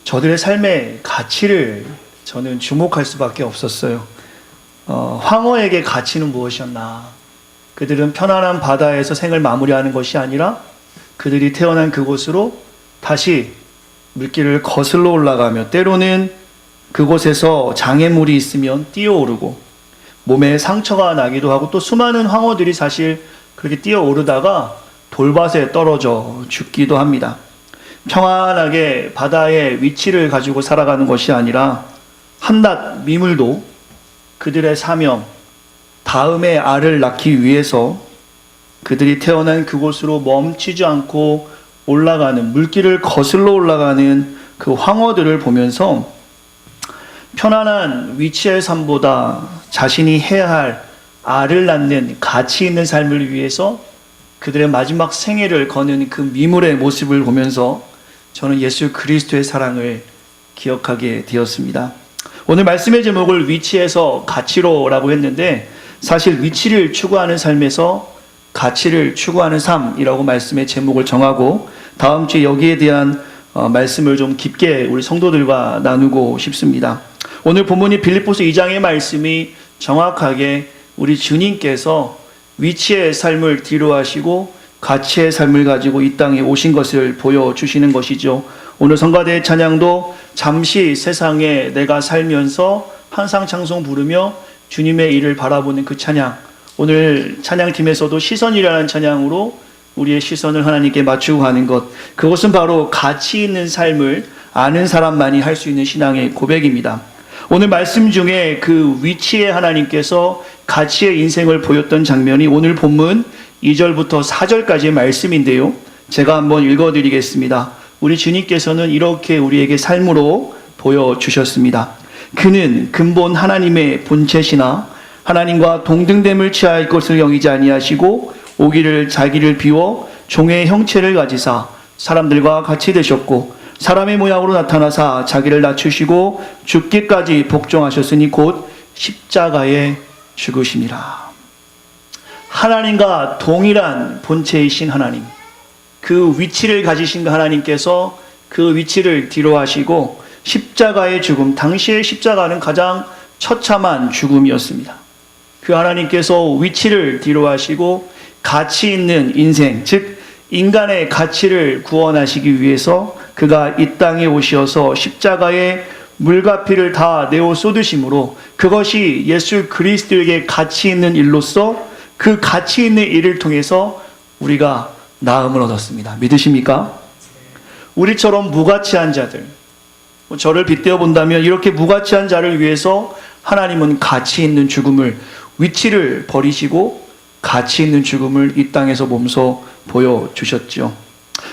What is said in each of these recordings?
저들의 삶의 가치를 저는 주목할 수밖에 없었어요. 황허에게 가치는 무엇이었나? 그들은 편안한 바다에서 생을 마무리하는 것이 아니라 그들이 태어난 그곳으로 다시 물길을 거슬러 올라가며 때로는 그곳에서 장애물이 있으면 뛰어오르고 몸에 상처가 나기도 하고 또 수많은 황허들이 사실 그렇게 뛰어오르다가 돌밭에 떨어져 죽기도 합니다. 평안하게 바다의 위치를 가지고 살아가는 것이 아니라 한낱 미물도 그들의 사명, 다음의 알을 낳기 위해서 그들이 태어난 그곳으로 멈추지 않고 올라가는, 물길을 거슬러 올라가는 그 황허들을 보면서 편안한 위치의 삶보다 자신이 해야 할 알을 낳는 가치 있는 삶을 위해서 그들의 마지막 생애를 거는 그 미물의 모습을 보면서 저는 예수 그리스도의 사랑을 기억하게 되었습니다. 오늘 말씀의 제목을 위치에서 가치로라고 했는데 사실 위치를 추구하는 삶에서 가치를 추구하는 삶이라고 말씀의 제목을 정하고 다음 주에 여기에 대한 말씀을 좀 깊게 우리 성도들과 나누고 싶습니다. 오늘 본문이 빌립보서 2장의 말씀이 정확하게 우리 주님께서 위치의 삶을 뒤로하시고 가치의 삶을 가지고 이 땅에 오신 것을 보여주시는 것이죠. 오늘 성가대의 찬양도 잠시 세상에 내가 살면서 항상 찬송 부르며 주님의 일을 바라보는 그 찬양, 오늘 찬양팀에서도 시선이라는 찬양으로 우리의 시선을 하나님께 맞추고 가는 것, 그것은 바로 가치 있는 삶을 아는 사람만이 할 수 있는 신앙의 고백입니다. 오늘 말씀 중에 그 위치에 하나님께서 가치의 인생을 보였던 장면이 오늘 본문 2절부터 4절까지의 말씀인데요. 제가 한번 읽어드리겠습니다. 우리 주님께서는 이렇게 우리에게 삶으로 보여주셨습니다. 그는 근본 하나님의 본체시나 하나님과 동등됨을 취할 것을 여기지 아니하시고 오기를 자기를 비워 종의 형체를 가지사 사람들과 같이 되셨고 사람의 모양으로 나타나사 자기를 낮추시고 죽기까지 복종하셨으니 곧 십자가에 죽으심이라. 하나님과 동일한 본체이신 하나님, 그 위치를 가지신 하나님께서 그 위치를 뒤로하시고 십자가의 죽음, 당시의 십자가는 가장 처참한 죽음이었습니다. 그 하나님께서 위치를 뒤로하시고 가치 있는 인생, 즉 인간의 가치를 구원하시기 위해서 그가 이 땅에 오셔서 십자가에 물과 피를 다 내어 쏟으심으로 그것이 예수 그리스도에게 가치 있는 일로서 그 가치 있는 일을 통해서 우리가 나음을 얻었습니다. 믿으십니까? 우리처럼 무가치한 자들, 저를 빗대어 본다면 이렇게 무가치한 자를 위해서 하나님은 가치 있는 죽음을, 위치를 버리시고 가치 있는 죽음을 이 땅에서 몸소 보여주셨죠.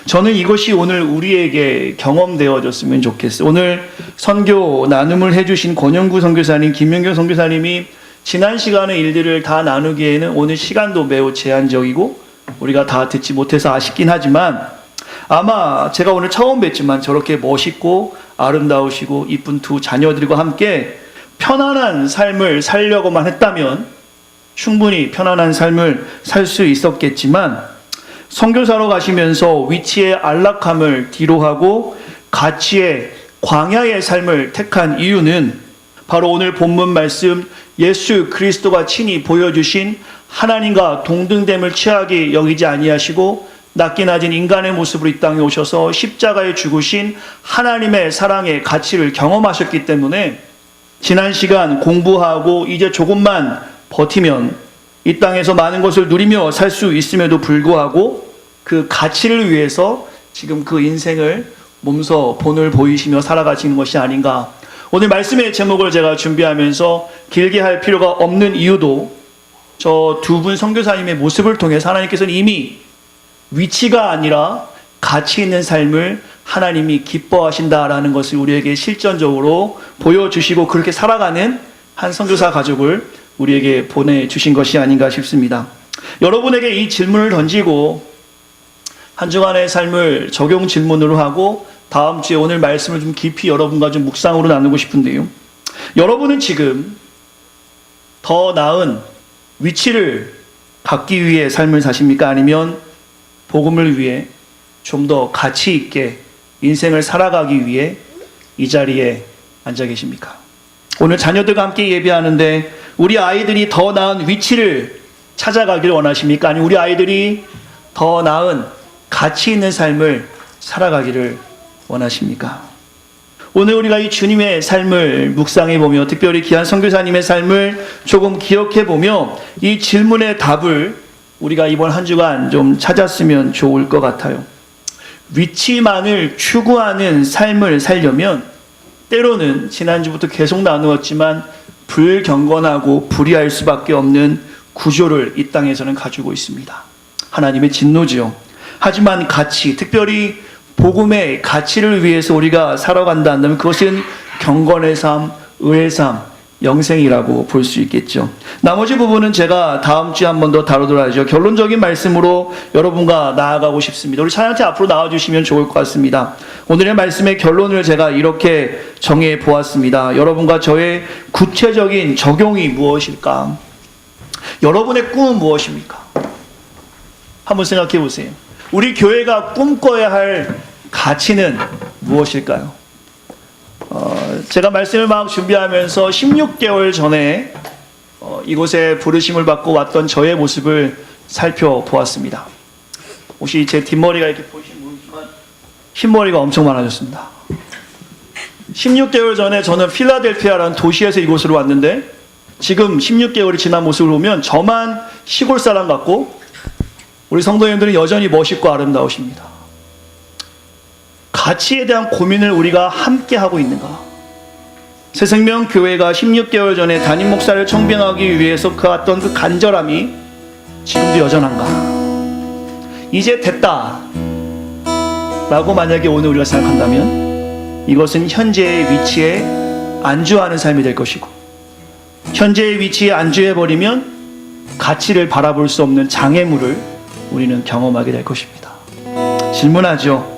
저는 이것이 오늘 우리에게 경험되어졌으면 좋겠어요. 오늘 선교 나눔을 해주신 권영구 선교사님, 김명경 선교사님이 지난 시간의 일들을 다 나누기에는 오늘 시간도 매우 제한적이고 우리가 다 듣지 못해서 아쉽긴 하지만 아마 제가 오늘 처음 뵀지만 저렇게 멋있고 아름다우시고 이쁜 두 자녀들과 함께 편안한 삶을 살려고만 했다면 충분히 편안한 삶을 살 수 있었겠지만 선교사로 가시면서 위치의 안락함을 뒤로하고 가치의 광야의 삶을 택한 이유는 바로 오늘 본문 말씀 예수 그리스도가 친히 보여주신 하나님과 동등됨을 취하게 여기지 아니하시고 낮게 낮은 인간의 모습으로 이 땅에 오셔서 십자가에 죽으신 하나님의 사랑의 가치를 경험하셨기 때문에 지난 시간 공부하고 이제 조금만 버티면 이 땅에서 많은 것을 누리며 살 수 있음에도 불구하고 그 가치를 위해서 지금 그 인생을 몸소 본을 보이시며 살아가시는 것이 아닌가. 오늘 말씀의 제목을 제가 준비하면서 길게 할 필요가 없는 이유도 저 두 분 선교사님의 모습을 통해서 하나님께서는 이미 위치가 아니라 가치 있는 삶을 하나님이 기뻐하신다라는 것을 우리에게 실전적으로 보여주시고 그렇게 살아가는 한 선교사 가족을 우리에게 보내주신 것이 아닌가 싶습니다. 여러분에게 이 질문을 던지고 한 주간의 삶을 적용 질문으로 하고 다음 주에 오늘 말씀을 좀 깊이 여러분과 좀 묵상으로 나누고 싶은데요. 여러분은 지금 더 나은 위치를 갖기 위해 삶을 사십니까? 아니면 복음을 위해 좀 더 가치 있게 인생을 살아가기 위해 이 자리에 앉아 계십니까? 오늘 자녀들과 함께 예배하는데 우리 아이들이 더 나은 위치를 찾아가기를 원하십니까? 아니면 우리 아이들이 더 나은 가치 있는 삶을 살아가기를 원하십니까? 오늘 우리가 이 주님의 삶을 묵상해 보며, 특별히 귀한 선교사님의 삶을 조금 기억해 보며 이 질문의 답을 우리가 이번 한 주간 좀 찾았으면 좋을 것 같아요. 위치만을 추구하는 삶을 살려면 때로는 지난주부터 계속 나누었지만 불경건하고 불의할 수밖에 없는 구조를 이 땅에서는 가지고 있습니다. 하나님의 진노지요. 하지만 가치, 특별히 복음의 가치를 위해서 우리가 살아간다 한다면 그것은 경건의 삶, 의의 삶, 영생이라고 볼 수 있겠죠. 나머지 부분은 제가 다음 주에 한 번 더 다루도록 하죠. 결론적인 말씀으로 여러분과 나아가고 싶습니다. 우리 찬양팀 앞으로 나와주시면 좋을 것 같습니다. 오늘의 말씀의 결론을 제가 이렇게 정해 보았습니다. 여러분과 저의 구체적인 적용이 무엇일까? 여러분의 꿈은 무엇입니까? 한번 생각해 보세요. 우리 교회가 꿈꿔야 할 가치는 무엇일까요? 제가 말씀을 막 준비하면서 16개월 전에 이곳에 부르심을 받고 왔던 저의 모습을 살펴보았습니다. 혹시 제 뒷머리가 이렇게 보시면 모르지만 흰머리가 엄청 많아졌습니다. 16개월 전에 저는 필라델피아라는 도시에서 이곳으로 왔는데 지금 16개월이 지난 모습을 보면 저만 시골 사람 같고 우리 성도님들은 여전히 멋있고 아름다우십니다. 가치에 대한 고민을 우리가 함께 하고 있는가? 새생명 교회가 16개월 전에 담임 목사를 청빙하기 위해서 그왔던 그 간절함이 지금도 여전한가? 이제 됐다 라고 만약에 오늘 우리가 생각한다면 이것은 현재의 위치에 안주하는 삶이 될 것이고, 현재의 위치에 안주해버리면 가치를 바라볼 수 없는 장애물을 우리는 경험하게 될 것입니다. 질문하죠.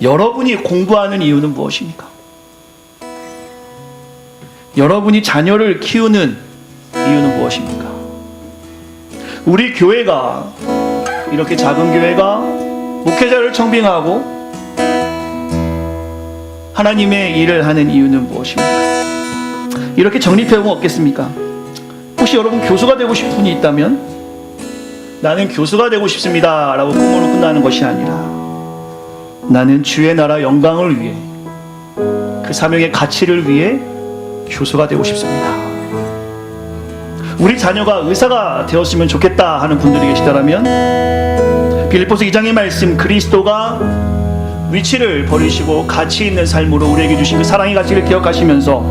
여러분이 공부하는 이유는 무엇입니까? 여러분이 자녀를 키우는 이유는 무엇입니까? 우리 교회가, 이렇게 작은 교회가 목회자를 청빙하고 하나님의 일을 하는 이유는 무엇입니까? 이렇게 정립해보면 어떻겠습니까? 혹시 여러분 교수가 되고 싶은 분이 있다면 나는 교수가 되고 싶습니다 라고 꿈으로 끝나는 것이 아니라 나는 주의 나라 영광을 위해, 그 사명의 가치를 위해 교수가 되고 싶습니다. 우리 자녀가 의사가 되었으면 좋겠다 하는 분들이 계시다면 빌립보서 2장의 말씀, 그리스도가 위치를 버리시고 가치 있는 삶으로 우리에게 주신 그 사랑의 가치를 기억하시면서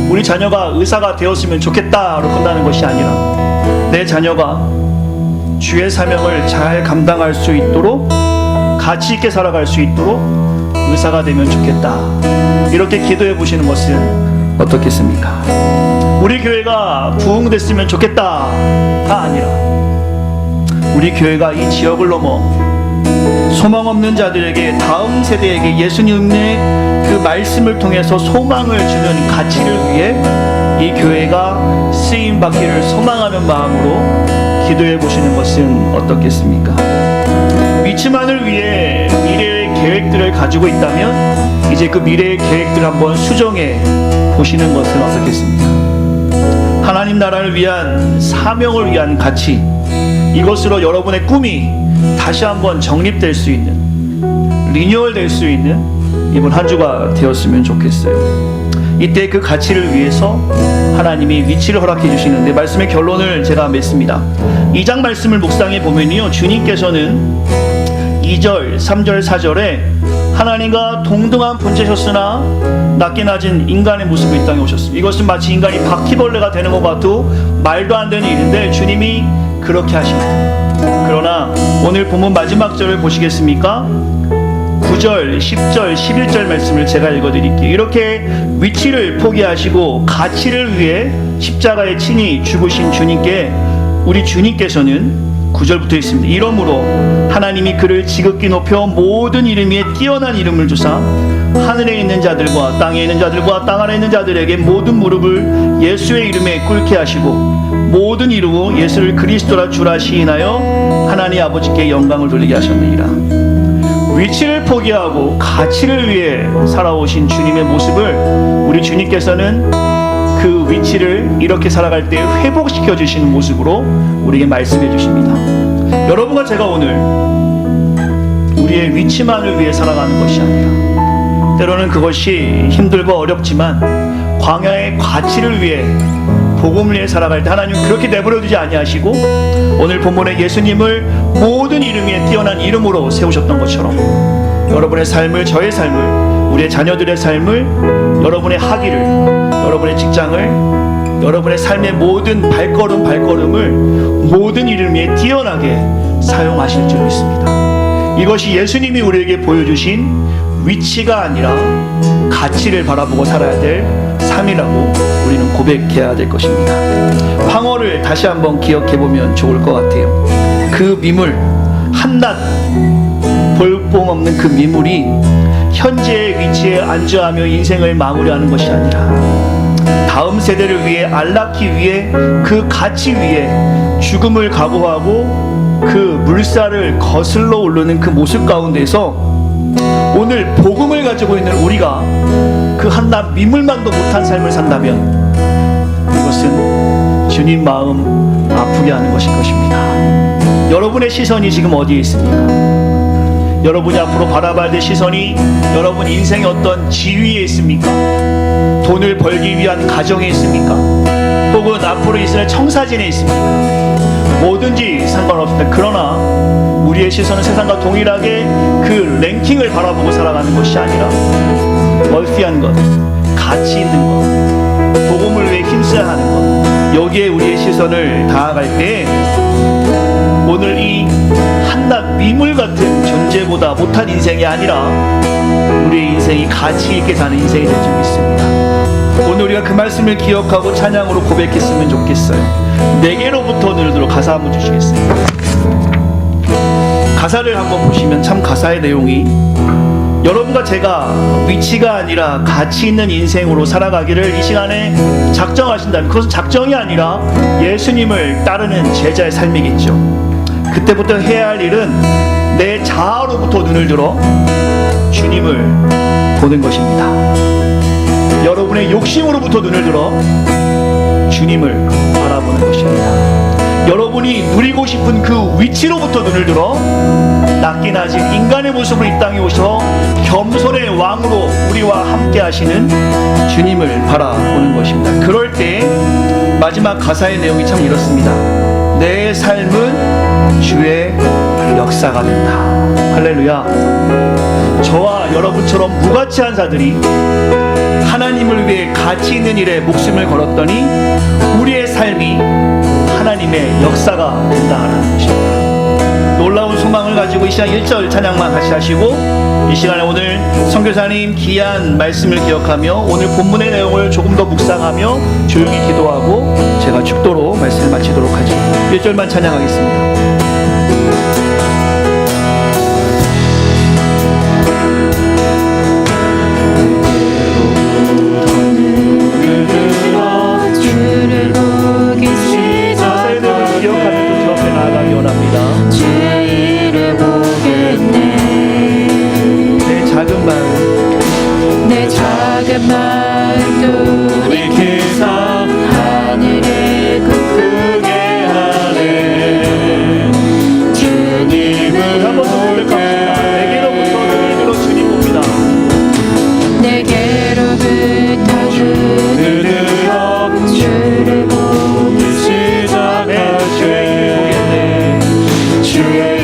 우리 자녀가 의사가 되었으면 좋겠다로 끝나는 것이 아니라 내 자녀가 주의 사명을 잘 감당할 수 있도록, 가치 있게 살아갈 수 있도록 의사가 되면 좋겠다, 이렇게 기도해 보시는 것은 어떻겠습니까? 우리 교회가 부흥됐으면 좋겠다가 아니라 우리 교회가 이 지역을 넘어 소망 없는 자들에게, 다음 세대에게 예수님의 그 말씀을 통해서 소망을 주는 가치를 위해 이 교회가 쓰임받기를 소망하는 마음으로 기도해 보시는 것은 어떻겠습니까? 위치만을 위해 미래의 계획들을 가지고 있다면 이제 그 미래의 계획들을 한번 수정해 보시는 것은 어떻겠습니까? 하나님 나라를 위한, 사명을 위한 가치, 이것으로 여러분의 꿈이 다시 한번 정립될 수 있는, 리뉴얼될 수 있는 이번 한 주가 되었으면 좋겠어요. 이때 그 가치를 위해서 하나님이 위치를 허락해 주시는데, 말씀의 결론을 제가 맺습니다. 2장 말씀을 묵상해 보면요, 주님께서는 2절, 3절, 4절에 하나님과 동등한 본체셨으나 낮게 낮은 인간의 모습으로 이 땅에 오셨습니다. 이것은 마치 인간이 바퀴벌레가 되는 것 같아도 말도 안 되는 일인데 주님이 그렇게 하십니다. 그러나 오늘 본문 마지막 절을 보시겠습니까? 9절, 10절, 11절 말씀을 제가 읽어드릴게요. 이렇게 위치를 포기하시고 가치를 위해 십자가에 친히 죽으신 주님께, 우리 주님께서는 9절부터 있습니다. 이러므로 하나님이 그를 지극히 높여 모든 이름 위에 뛰어난 이름을 주사 하늘에 있는 자들과 땅에 있는 자들과 땅 아래 있는 자들에게 모든 무릎을 예수의 이름에 꿇게 하시고 모든 이루고 예수를 그리스도라 주라 시인하여 하나님 아버지께 영광을 돌리게 하셨느니라. 위치를 포기하고 가치를 위해 살아오신 주님의 모습을 우리 주님께서는 그 위치를 이렇게 살아갈 때 회복시켜 주시는 모습으로 우리에게 말씀해 주십니다. 여러분과 제가 오늘 우리의 위치만을 위해 살아가는 것이 아니라 때로는 그것이 힘들고 어렵지만 광야의 가치를 위해 복음을 위해 살아갈 때 하나님은 그렇게 내버려 두지 아니하시고 오늘 본문에 예수님을 모든 이름 위에 뛰어난 이름으로 세우셨던 것처럼 여러분의 삶을, 저의 삶을, 우리의 자녀들의 삶을, 여러분의 학위를, 여러분의 직장을, 여러분의 삶의 모든 발걸음을 모든 이름 위에 뛰어나게 사용하실 줄 믿습니다. 이것이 예수님이 우리에게 보여주신 위치가 아니라 가치를 바라보고 살아야 될 삶이라고 우리는 고백해야 될 것입니다. 황홀을 다시 한번 기억해보면 좋을 것 같아요. 그 미물, 한낱 볼품없는 그 미물이 현재의 위치에 안주하며 인생을 마무리하는 것이 아니라 다음 세대를 위해 안락기 위해 그 가치 위에 죽음을 각오하고 그 물살을 거슬러 오르는 그 모습 가운데서 오늘 복음을 가지고 있는 우리가 그 한낱 미물만도 못한 삶을 산다면 이것은 주님 마음 아프게 하는 것일 것입니다. 여러분의 시선이 지금 어디에 있습니까? 여러분이 앞으로 바라봐야 될 시선이 여러분 인생의 어떤 지위에 있습니까? 돈을 벌기 위한 가정에 있습니까? 혹은 앞으로 있을 청사진에 있습니까? 뭐든지 상관없습니다. 그러나 우리의 시선은 세상과 동일하게 그 랭킹을 바라보고 살아가는 것이 아니라 멀티한 것, 가치 있는 것, 복음을 위해 힘써야 하는 것, 여기에 우리의 시선을 다가갈 때 오늘 이 한낱 미물 같은 존재보다 못한 인생이 아니라 우리의 인생이 가치 있게 사는 인생이 될 줄 믿습니다. 오늘 우리가 그 말씀을 기억하고 찬양으로 고백했으면 좋겠어요. 내게로부터 오늘 들어 가사 한번 주시겠어요? 가사를 한번 보시면 참 가사의 내용이 여러분과 제가 위치가 아니라 가치 있는 인생으로 살아가기를 이 시간에 작정하신다면 그것은 작정이 아니라 예수님을 따르는 제자의 삶이겠죠. 그때부터 해야 할 일은 내 자아로부터 눈을 들어 주님을 보는 것입니다. 여러분의 욕심으로부터 눈을 들어 주님을 바라보는 것입니다. 여러분이 누리고 싶은 그 위치로부터 눈을 들어 낮게 낮은 인간의 모습으로 이 땅에 오셔 겸손의 왕으로 우리와 함께 하시는 주님을 바라보는 것입니다. 그럴 때 마지막 가사의 내용이 참 이렇습니다. 내 삶은 주의 역사가 된다. 할렐루야. 저와 여러분처럼 무가치한 자들이 하나님을 위해 가치 있는 일에 목숨을 걸었더니 우리의 삶이 하나님의 역사가 된다는 것입니다. 놀라운 소망을 가지고 이 시간 1절 찬양만 같이 하시고 이 시간에 오늘 선교사님 귀한 말씀을 기억하며 오늘 본문의 내용을 조금 더 묵상하며 조용히 기도하고 제가 축도로 말씀을 마치도록 하죠. 1절만 찬양하겠습니다. 주의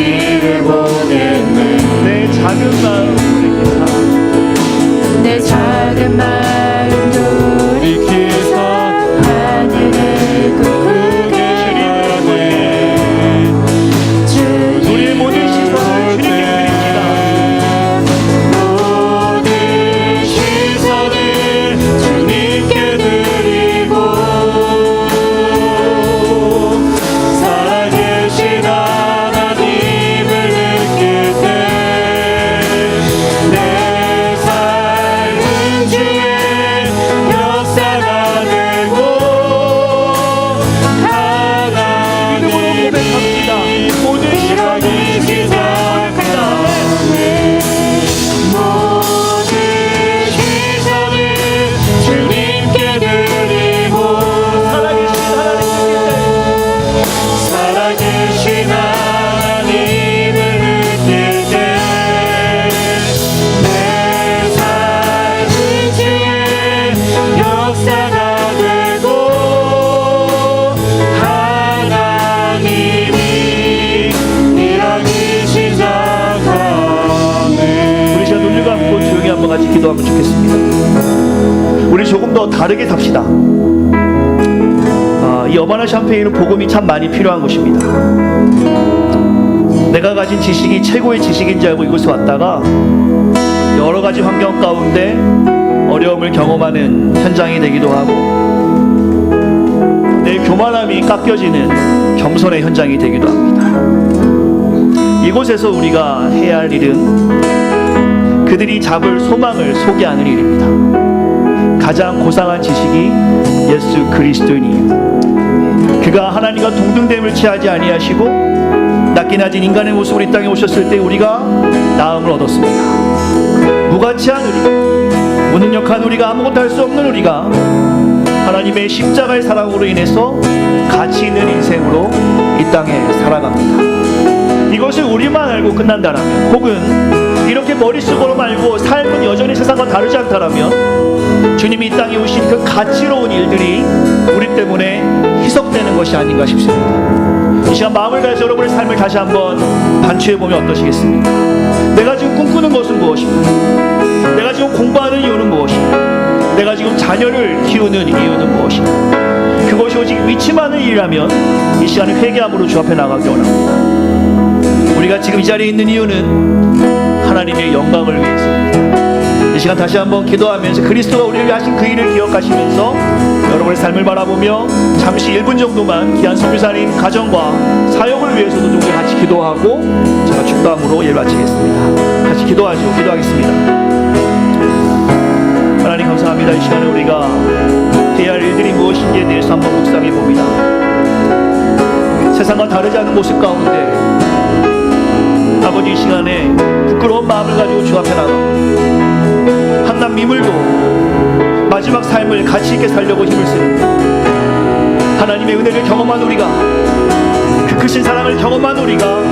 기도하면 좋겠습니다. 우리 조금 더 다르게 삽시다. 이 어바나 샴페인은 복음이 참 많이 필요한 곳입니다. 내가 가진 지식이 최고의 지식인 줄 알고 이곳에 왔다가 여러 가지 환경 가운데 어려움을 경험하는 현장이 되기도 하고, 내 교만함이 깎여지는 겸손의 현장이 되기도 합니다. 이곳에서 우리가 해야 할 일은 그들이 잡을 소망을 소개하는 일입니다. 가장 고상한 지식이 예수 그리스도인이에요. 그가 하나님과 동등됨을 취하지 아니하시고 낮게 낮은 인간의 모습으로 이 땅에 오셨을 때 우리가 나음을 얻었습니다. 무가치한 우리가, 무능력한 우리가, 아무것도 할 수 없는 우리가 하나님의 십자가의 사랑으로 인해서 가치 있는 인생으로 이 땅에 살아갑니다. 이것을 우리만 알고 끝난다라면, 혹은 이렇게 머릿속으로만 알고 삶은 여전히 세상과 다르지 않다라면, 주님이 이 땅에 오신 그 가치로운 일들이 우리 때문에 희석되는 것이 아닌가 싶습니다. 이 시간 마음을 다해서 여러분의 삶을 다시 한번 반추해보면 어떠시겠습니까? 내가 지금 꿈꾸는 것은 무엇입니까? 내가 지금 공부하는 이유는 무엇입니까? 내가 지금 자녀를 키우는 이유는 무엇입니까? 그것이 오직 위치만의 일이라면 이 시간에 회개함으로 주 앞에 나가기 원합니다. 우리가 지금 이 자리에 있는 이유는 하나님의 영광을 위해서입니다. 이 시간 다시 한번 기도하면서 그리스도가 우리를 위해 하신 그 일을 기억하시면서 여러분의 삶을 바라보며 잠시 1분 정도만 귀한 선교사님 가정과 사역을 위해서도 좀 같이 기도하고 제가 축도함으로 예를 마치겠습니다. 같이 기도하겠습니다. 하나님 감사합니다. 이 시간에 우리가 해야 할 일들이 무엇인지에 대해서 한번 묵상해 봅니다. 세상과 다르지 않은 모습 가운데 아버지 이 시간에 부끄러운 마음을 가지고 주 앞에 나가고 한낱 미물도 마지막 삶을 가치 있게 살려고 힘을 쓰는 하나님의 은혜를 경험한 우리가, 그 크신 사랑을 경험한 우리가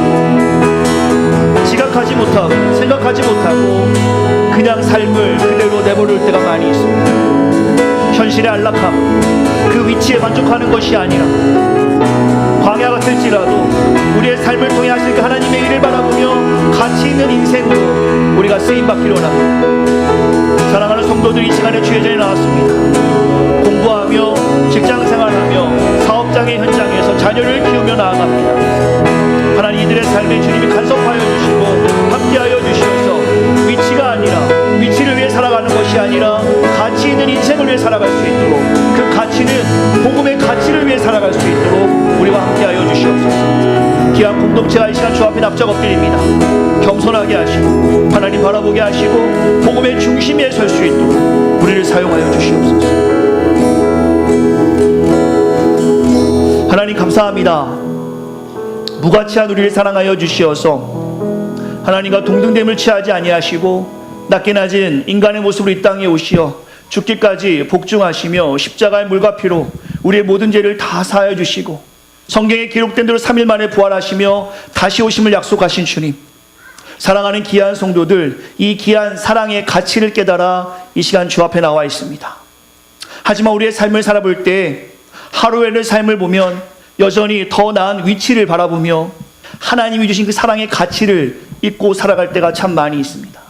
지각하지 못하고 생각하지 못하고 그냥 삶을 그대로 내버릴 때가 많이 있습니다. 현실의 안락함, 그 위치에 만족하는 것이 아니라 광야 같을지라도 우리의 삶을 통해 하실 그 하나님의 일을 바라보며 가치 있는 인생으로 우리가 쓰임받기를 원합니다. 사랑하는 성도들이 이 시간에 주의 전에 나왔습니다. 공부하며 직장생활하며 사업장의 현장에서 자녀를 키우며 나아갑니다. 하나님 이들의 삶에 주님이 간섭하여 주시고 함께하여 주시어서 위치가 아니라 위치를 위해 살아가는 것이 아니라 가치 있는 인생을 위해 살아갈 수 있도록, 그 가치는 복음의 가치를 위해 살아갈 수 있도록 우리와 함께하여 주시옵소서. 귀한 공동체가 이 시간 주 앞에 납작 엎드립니다. 겸손하게 하시고 하나님 바라보게 하시고 복음의 중심에 설 수 있도록 우리를 사용하여 주시옵소서. 하나님 감사합니다. 무가치한 우리를 사랑하여 주시어서 하나님과 동등됨을 취하지 아니하시고 낮게 낮은 인간의 모습으로 이 땅에 오시어 죽기까지 복종하시며 십자가의 물과 피로 우리의 모든 죄를 다 사하여 주시고 성경에 기록된 대로 3일 만에 부활하시며 다시 오심을 약속하신 주님, 사랑하는 귀한 성도들, 이 귀한 사랑의 가치를 깨달아 이 시간 주 앞에 나와 있습니다. 하지만 우리의 삶을 살아볼 때 하루에의 삶을 보면 여전히 더 나은 위치를 바라보며 하나님이 주신 그 사랑의 가치를 잊고 살아갈 때가 참 많이 있습니다.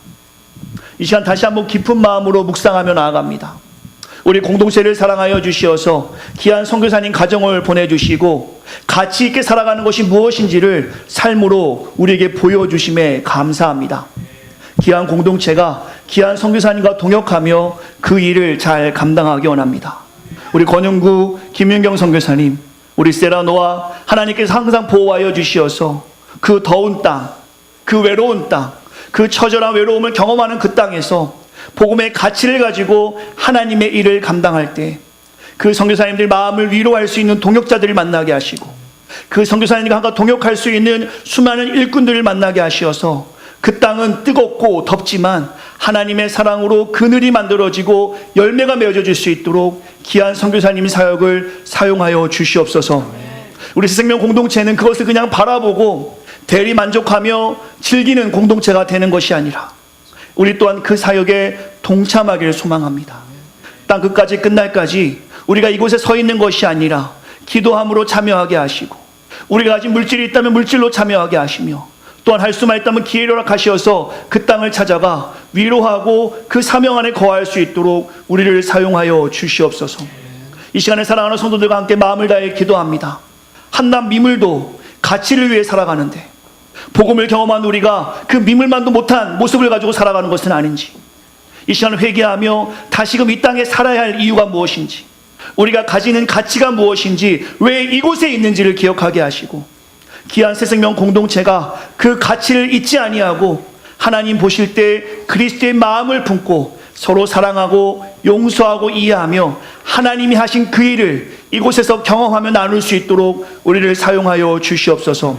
이 시간 다시 한번 깊은 마음으로 묵상하며 나아갑니다. 우리 공동체를 사랑하여 주시어서 귀한 선교사님 가정을 보내주시고 가치 있게 살아가는 것이 무엇인지를 삶으로 우리에게 보여주심에 감사합니다. 귀한 공동체가 귀한 선교사님과 동역하며 그 일을 잘 감당하기 원합니다. 우리 권영구 김윤경 선교사님, 우리 세라노아 하나님께서 항상 보호하여 주시어서 그 더운 땅, 그 외로운 땅, 그 처절한 외로움을 경험하는 그 땅에서 복음의 가치를 가지고 하나님의 일을 감당할 때 그 선교사님들 마음을 위로할 수 있는 동역자들을 만나게 하시고 그 선교사님과 함께 동역할 수 있는 수많은 일꾼들을 만나게 하시어서 그 땅은 뜨겁고 덥지만 하나님의 사랑으로 그늘이 만들어지고 열매가 맺어질 수 있도록 귀한 선교사님 사역을 사용하여 주시옵소서. 우리 새생명 공동체는 그것을 그냥 바라보고 대리 만족하며 즐기는 공동체가 되는 것이 아니라 우리 또한 그 사역에 동참하기를 소망합니다. 땅 끝까지 끝날까지 우리가 이곳에 서 있는 것이 아니라 기도함으로 참여하게 하시고 우리가 가진 물질이 있다면 물질로 참여하게 하시며 또한 할 수만 있다면 기회를 허락하시어서 그 땅을 찾아가 위로하고 그 사명 안에 거할 수 있도록 우리를 사용하여 주시옵소서. 이 시간에 사랑하는 성도들과 함께 마음을 다해 기도합니다. 한낱 미물도 가치를 위해 살아가는데 복음을 경험한 우리가 그 미물만도 못한 모습을 가지고 살아가는 것은 아닌지, 이 시간을 회개하며 다시금 이 땅에 살아야 할 이유가 무엇인지, 우리가 가지는 가치가 무엇인지, 왜 이곳에 있는지를 기억하게 하시고, 귀한 새 생명 공동체가 그 가치를 잊지 아니하고 하나님 보실 때 그리스도의 마음을 품고 서로 사랑하고 용서하고 이해하며 하나님이 하신 그 일을 이곳에서 경험하며 나눌 수 있도록 우리를 사용하여 주시옵소서.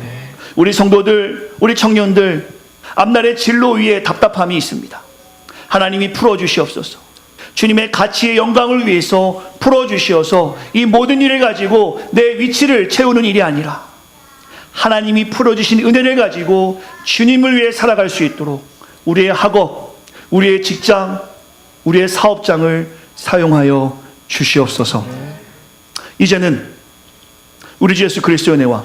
우리 성도들, 우리 청년들, 앞날의 진로 위에 답답함이 있습니다. 하나님이 풀어주시옵소서. 주님의 가치의 영광을 위해서 풀어주시어서 이 모든 일을 가지고 내 위치를 채우는 일이 아니라 하나님이 풀어주신 은혜를 가지고 주님을 위해 살아갈 수 있도록 우리의 학업, 우리의 직장, 우리의 사업장을 사용하여 주시옵소서. 이제는 우리 주 예수 그리스도의 은혜와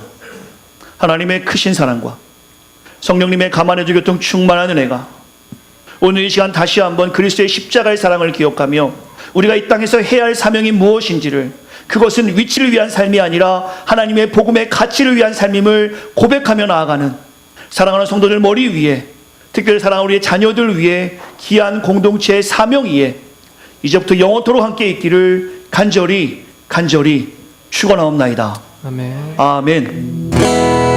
하나님의 크신 사랑과 성령님의 가만해주 교통 충만한 은혜가 오늘 이 시간 다시 한번 그리스도의 십자가의 사랑을 기억하며 우리가 이 땅에서 해야 할 사명이 무엇인지를, 그것은 위치를 위한 삶이 아니라 하나님의 복음의 가치를 위한 삶임을 고백하며 나아가는 사랑하는 성도들 머리 위에, 특별히 사랑하는 우리의 자녀들 위에 귀한 공동체의 사명 위에 이제부터 영원토록 함께 있기를 간절히 축원하옵나이다. 아멘. 아멘.